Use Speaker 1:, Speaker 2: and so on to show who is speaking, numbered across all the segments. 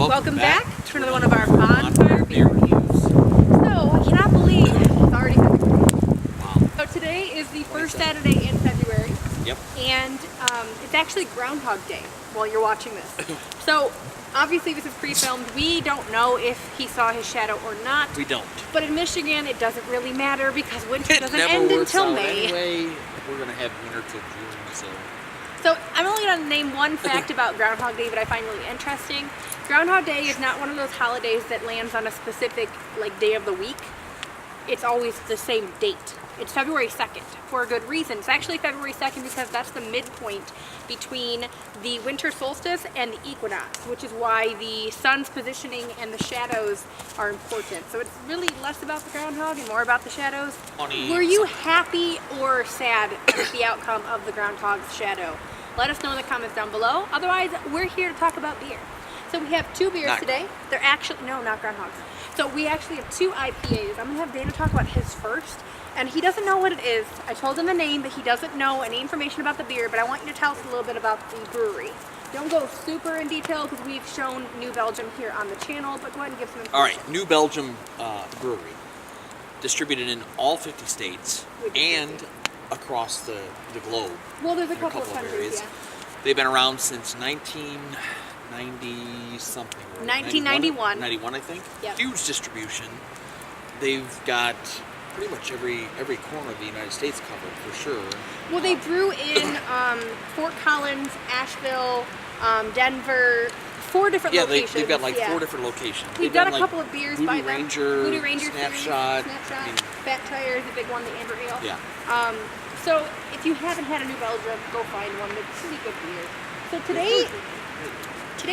Speaker 1: Welcome back to another one of our Bonfire beer reviews. So, I cannot believe it's already February.
Speaker 2: Wow.
Speaker 1: So today is the first Saturday in February.
Speaker 2: Yep.
Speaker 1: And it's actually Groundhog Day while you're watching this. So, obviously this is pre-filmed. We don't know if he saw his shadow or not.
Speaker 2: We don't.
Speaker 1: But in Michigan, it doesn't really matter because winter
Speaker 2: It
Speaker 1: doesn't
Speaker 2: never
Speaker 1: end
Speaker 2: works
Speaker 1: until
Speaker 2: out
Speaker 1: May.
Speaker 2: Anyway, we're going to have winter till June,
Speaker 1: So I'm only going to name one fact about Groundhog Day that I find really interesting. Groundhog Day is not one of those holidays that lands on a specific day of the week. It's always the same date. It's February 2nd for a good reason. It's actually February 2nd because that's the midpoint between the winter solstice and the equinox, which is why the sun's positioning and the shadows are important. So it's really less about the groundhog and more about the shadows.
Speaker 2: Funny.
Speaker 1: Were you happy or sad with the outcome of the groundhog's shadow? Let us know in the comments down below. Otherwise, we're here to talk about beer. So we have two beers today. They're actually, no, not groundhogs. So we actually have two IPAs. I'm gonna have Dana talk about his first. And he doesn't know what it is. I told him the name, but he doesn't know any information about the beer, but I want you to tell us a little bit about the brewery. Don't go super in detail because we've shown New Belgium here on the channel, but go ahead and give some information.
Speaker 2: All right, New Belgium Brewery, distributed in all 50 states and across the globe.
Speaker 1: Well, there's a couple of countries,
Speaker 2: areas.
Speaker 1: yeah.
Speaker 2: They've been around since 1990 something.
Speaker 1: 1991.
Speaker 2: 91, I think.
Speaker 1: Yep.
Speaker 2: Huge distribution. They've got pretty much every corner of the United States covered for sure.
Speaker 1: Well, they brew in Fort Collins, Asheville, Denver, 4 different locations.
Speaker 2: They've got like 4 different locations.
Speaker 1: We've done a couple of beers by them.
Speaker 2: Voodoo
Speaker 1: Ranger
Speaker 2: Snapshot.
Speaker 1: Series, Fat Tire is the big one, the Amber Ale.
Speaker 2: Yeah.
Speaker 1: So if you haven't had a New Belgium, go find one. They're pretty good beer. So today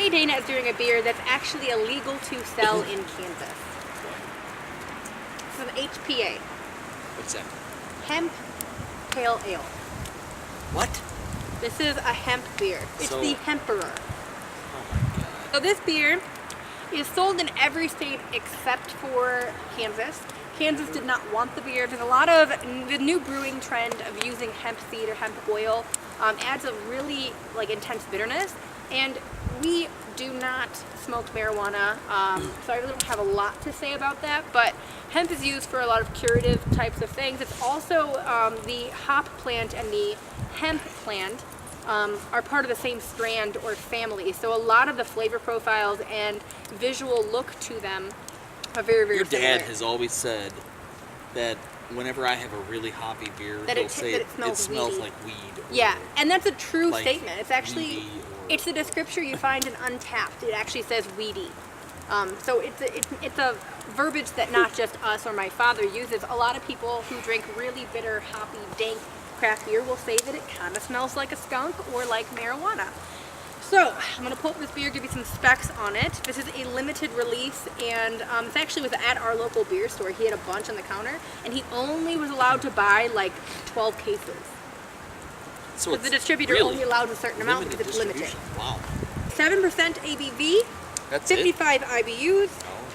Speaker 1: Dana is doing a beer that's actually illegal to sell in Kansas. It's an HPA.
Speaker 2: What's that?
Speaker 1: Hemp Pale Ale.
Speaker 2: What?
Speaker 1: This is a hemp beer. It's the Hemperor.
Speaker 2: Oh my god.
Speaker 1: So this beer is sold in every state except for Kansas. Kansas did not want the beer. There's a lot of the new brewing trend of using hemp seed or hemp oil adds a really intense bitterness, and we do not smoke marijuana, so I really don't have a lot to say about that, but hemp is used for a lot of curative types of things. It's also the hop plant and the hemp plant are part of the same strand or family, so a lot of the flavor profiles and visual look to them are very, very similar.
Speaker 2: Your dad has always said that whenever I have a really hoppy beer, he'll say it smells like weed.
Speaker 1: Yeah, and that's a true statement. It's actually,
Speaker 2: it's
Speaker 1: the description you find in Untapped. It actually says weedy. So it's a verbiage that not just us or my father uses. A lot of people who drink really bitter, hoppy, dank craft beer will say that it kind of smells like a skunk or like marijuana. So, I'm going to pull up this beer, give you some specs on it. This is a limited release, and it's actually at our local beer store. He had a bunch on the counter, and he only was allowed to buy 12 cases.
Speaker 2: So
Speaker 1: the distributor only allows a certain amount because it's limited.
Speaker 2: Wow.
Speaker 1: 7% ABV,
Speaker 2: That's
Speaker 1: 55 IBUs.
Speaker 2: Oh.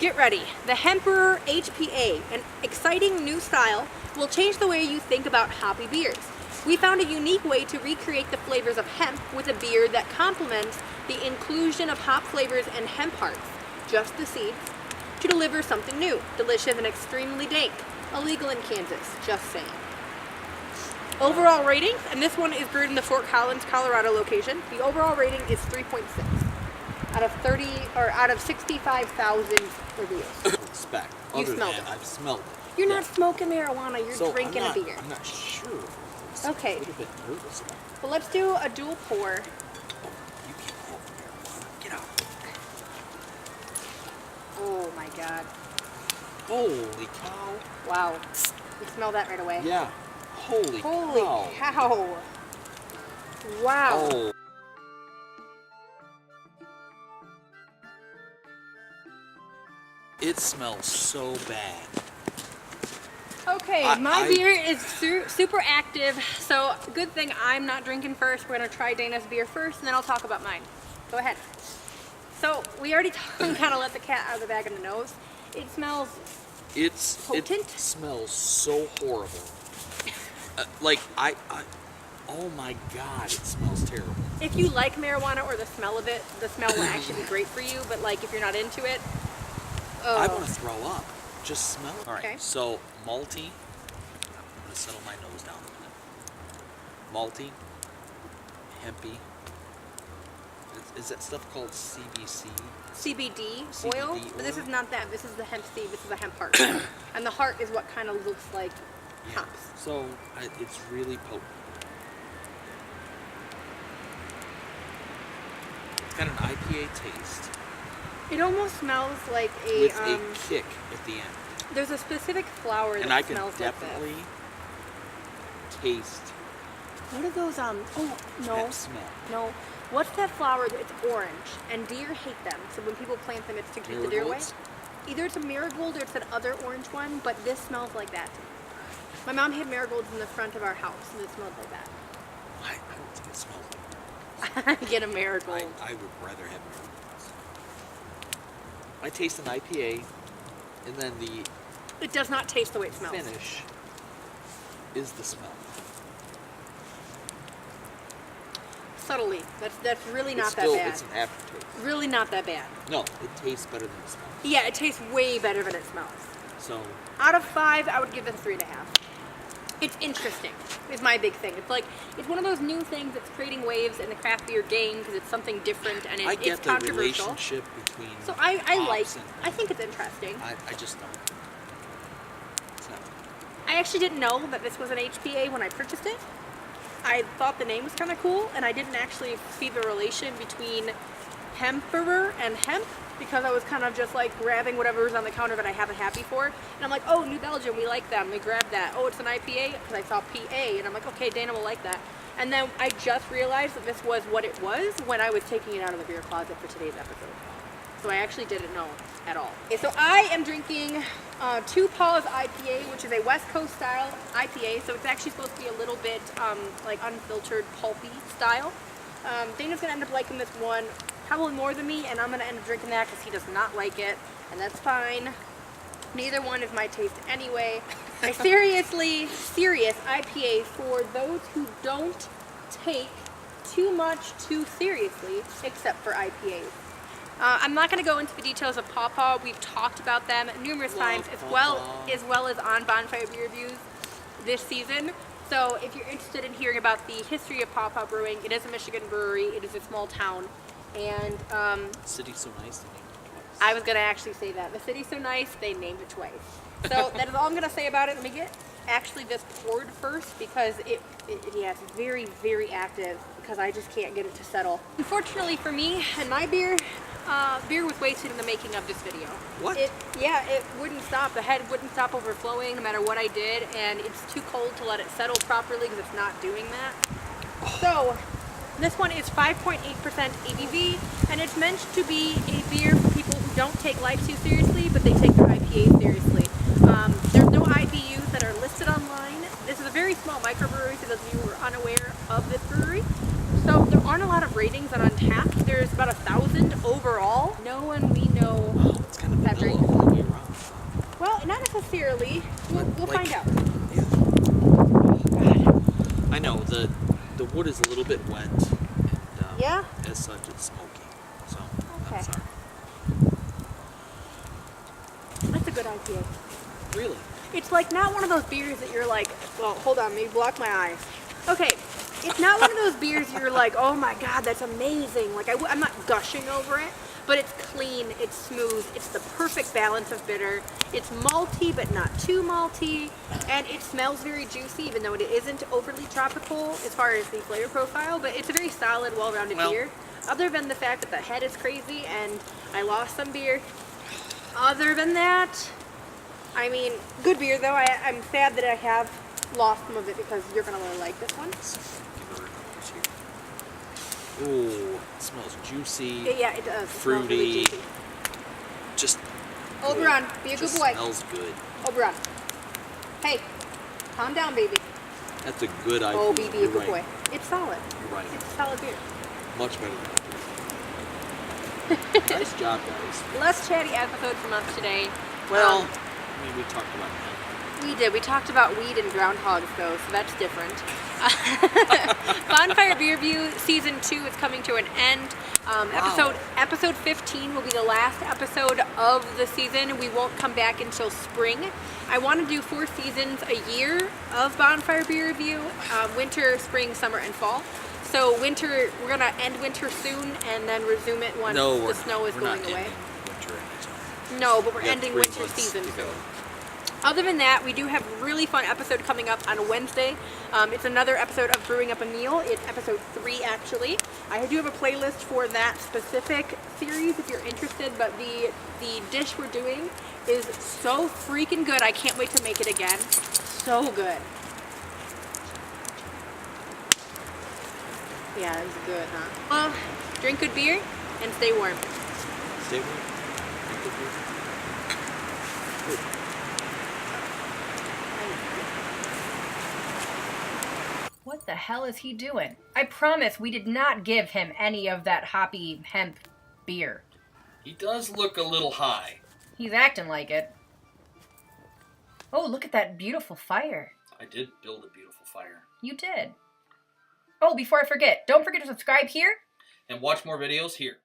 Speaker 1: Get ready. The Hemperor HPA, an exciting new style, will change the way you think about hoppy beers. We found a unique way to recreate the flavors of hemp with a beer that complements the inclusion of hop flavors and hemp hearts, just the seeds, to deliver something new, delicious and extremely dank. Illegal in Kansas, just saying. Overall rating, and this one is brewed in the Fort Collins, Colorado location. The overall rating is 3.6 out of 65,000 reviews.
Speaker 2: Spec.
Speaker 1: You smelled it.
Speaker 2: I've smelled it.
Speaker 1: You're not smoking marijuana, you're drinking a beer.
Speaker 2: I'm not sure.
Speaker 1: Okay.
Speaker 2: A little bit nervous about it.
Speaker 1: Well, let's do a dual pour.
Speaker 2: You can't have marijuana. Get out.
Speaker 1: Oh my god.
Speaker 2: Holy cow.
Speaker 1: Wow. You smell that right away.
Speaker 2: Yeah. Holy
Speaker 1: cow. Wow.
Speaker 2: Oh. It smells so bad.
Speaker 1: Okay, my beer is super active, so good thing I'm not drinking first. We're going to try Dana's beer first, and then I'll talk about mine. Go ahead. So, we already kind of let the cat out of the bag in the nose. It smells potent.
Speaker 2: It smells so horrible. Oh my God, it smells terrible.
Speaker 1: If you like marijuana or the smell of it, the smell will actually be great for you. But like, if you're not into it,
Speaker 2: I want to throw up. Just smell it. All right.
Speaker 1: Okay.
Speaker 2: So malty. I'm gonna settle my nose down a minute. Malty, hempy. Is that stuff called CBC?
Speaker 1: CBD
Speaker 2: CBD
Speaker 1: oil, but this is not that. This is the hemp seed. This is the hemp heart, and the heart is what kind of looks like hops.
Speaker 2: So it's really potent. It's got an IPA taste
Speaker 1: It almost smells like
Speaker 2: with a kick at the end,
Speaker 1: There's a specific flower that
Speaker 2: and I can
Speaker 1: smells
Speaker 2: definitely
Speaker 1: like
Speaker 2: taste
Speaker 1: this. What are those? Oh no,
Speaker 2: that smell.
Speaker 1: no. What's that flower? It's orange, and deer hate them. So when people plant them, it's to keep the deer away.
Speaker 2: Marigolds?
Speaker 1: Either it's a marigold or it's that other orange one, but this smells like that. My mom had marigolds in the front of our house, and it smelled like that.
Speaker 2: I don't think it smells like that.
Speaker 1: Get a marigold.
Speaker 2: I would rather have marigolds. I taste an IPA, and then the
Speaker 1: It does not taste the way it smells.
Speaker 2: finish is the smell.
Speaker 1: Subtly. That's really not
Speaker 2: Still,
Speaker 1: that bad.
Speaker 2: it's an aftertaste.
Speaker 1: Really not that bad.
Speaker 2: No, it tastes better than it smells.
Speaker 1: Yeah, it tastes way better than it smells.
Speaker 2: So,
Speaker 1: Out of 5, I would give this 3.5. It's interesting, is my big thing. It's like, it's one of those new things that's creating waves in the craft beer game because it's something different and
Speaker 2: I
Speaker 1: it's
Speaker 2: get the
Speaker 1: controversial.
Speaker 2: relationship between
Speaker 1: So I
Speaker 2: hops and
Speaker 1: I think it's interesting.
Speaker 2: I just don't. It's not.
Speaker 1: I actually didn't know that this was an HPA when I purchased it. I thought the name was kind of cool, and I didn't actually see the relation between hemperer and hemp because I was kind of just like grabbing whatever was on the counter that I have a happy for. And I'm like, oh, New Belgium, we like them. We grabbed that. Oh, it's an IPA because I saw PA, and I'm like, okay, Dana will like that. And then I just realized that this was what it was when I was taking it out of the beer closet for today's episode. So I actually didn't know at all. Okay, so I am drinking Two Paws IPA, which is a West Coast style IPA. So it's actually supposed to be a little bit like unfiltered, pulpy style. Dana's gonna end up liking this one probably more than me, and I'm gonna end up drinking that because he does not like it, and that's fine. Neither one is my taste anyway. A serious IPA for those who don't take too much too seriously, except for IPAs. I'm not going to go into the details of Paw Paw. We've talked about them numerous times, as well as on Bonfire Beer Reviews this season. So if you're interested in hearing about the history of Paw Paw Brewing, it is a Michigan brewery. It is a small town, and
Speaker 2: City's so nice they named it twice.
Speaker 1: I was going to actually say that. The city's so nice, they named it twice. So that is all I'm going to say about it. Let me get actually this poured first because it's very, very active because I just can't get it to settle. Unfortunately for me and my beer, beer was wasted in the making of this video.
Speaker 2: What?
Speaker 1: It wouldn't stop. The head wouldn't stop overflowing no matter what I did, and it's too cold to let it settle properly because it's not doing that. So this one is 5.8% ABV, and it's meant to be a beer for people who don't take life too seriously, but they take their IPA seriously. There's no IBUs that are listed online. This is a very small microbrewery, so those of you who are unaware of this brewery. So there aren't a lot of ratings on Untappd. There's about 1,000 overall. No one we know.
Speaker 2: Oh, it's kind of
Speaker 1: that
Speaker 2: vanilla
Speaker 1: drinks.
Speaker 2: all the way around.
Speaker 1: Well, not necessarily. We'll
Speaker 2: Like,
Speaker 1: find out.
Speaker 2: Yeah.
Speaker 1: God.
Speaker 2: I know the wood is a little bit wet, and
Speaker 1: Yeah?
Speaker 2: as such, it's smoky. So
Speaker 1: Okay.
Speaker 2: I'm sorry.
Speaker 1: That's a good IPA.
Speaker 2: Really?
Speaker 1: It's like not one of those beers that you're like, well, hold on, maybe block my eyes. Okay, it's not one of those beers you're like, oh my God, that's amazing. Like I'm not gushing over it, but it's clean, it's smooth, it's the perfect balance of bitter. It's malty, but not too malty, and it smells very juicy, even though it isn't overly tropical as far as the flavor profile, but it's a very solid, well-rounded beer. Other than the fact that the head is crazy and I lost some beer. Other than that, I mean, good beer though. I'm sad that I have lost some of it because you're gonna really like this one.
Speaker 2: Ooh, it smells juicy.
Speaker 1: Yeah, it does. It smells really
Speaker 2: Fruity.
Speaker 1: juicy.
Speaker 2: Just
Speaker 1: Oberon, be a good
Speaker 2: just
Speaker 1: boy.
Speaker 2: smells good.
Speaker 1: Oberon. Hey, calm down, baby.
Speaker 2: That's a good idea.
Speaker 1: Oh, be a
Speaker 2: You're
Speaker 1: good
Speaker 2: right.
Speaker 1: boy. It's solid.
Speaker 2: You're right.
Speaker 1: It's a solid beer.
Speaker 2: Much better than that. Nice job, guys.
Speaker 1: Less chatty episode from us today.
Speaker 2: Well, I mean, we talked about that.
Speaker 1: We did. We talked about weed and groundhogs, though, so that's different. Bonfire Beer View Season 2 is coming to an end. Episode 15 will be the last episode of the season. We won't come back until spring. I want to do 4 seasons a year of Bonfire Beer Review, winter, spring, summer, and fall. So winter, we're going to end winter soon and then resume it once the snow is going away. No, but we're ending winter season soon. Other than that, we do have a really fun episode coming up on Wednesday. It's another episode of Brewing Up a Meal. It's episode 3, actually. I do have a playlist for that specific series if you're interested, but the dish we're doing is so freaking good. I can't wait to make it again. So good. Yeah, it's good, huh? Drink good beer and stay warm.
Speaker 2: Stay warm. Drink good beer.
Speaker 1: What the hell is he doing? I promise we did not give him any of that hoppy hemp beer.
Speaker 2: He does look a little high.
Speaker 1: He's acting like it. Oh, look at that beautiful fire.
Speaker 2: I did build a beautiful fire.
Speaker 1: You did. Oh, before I forget, don't forget to subscribe here.
Speaker 2: And watch more videos here.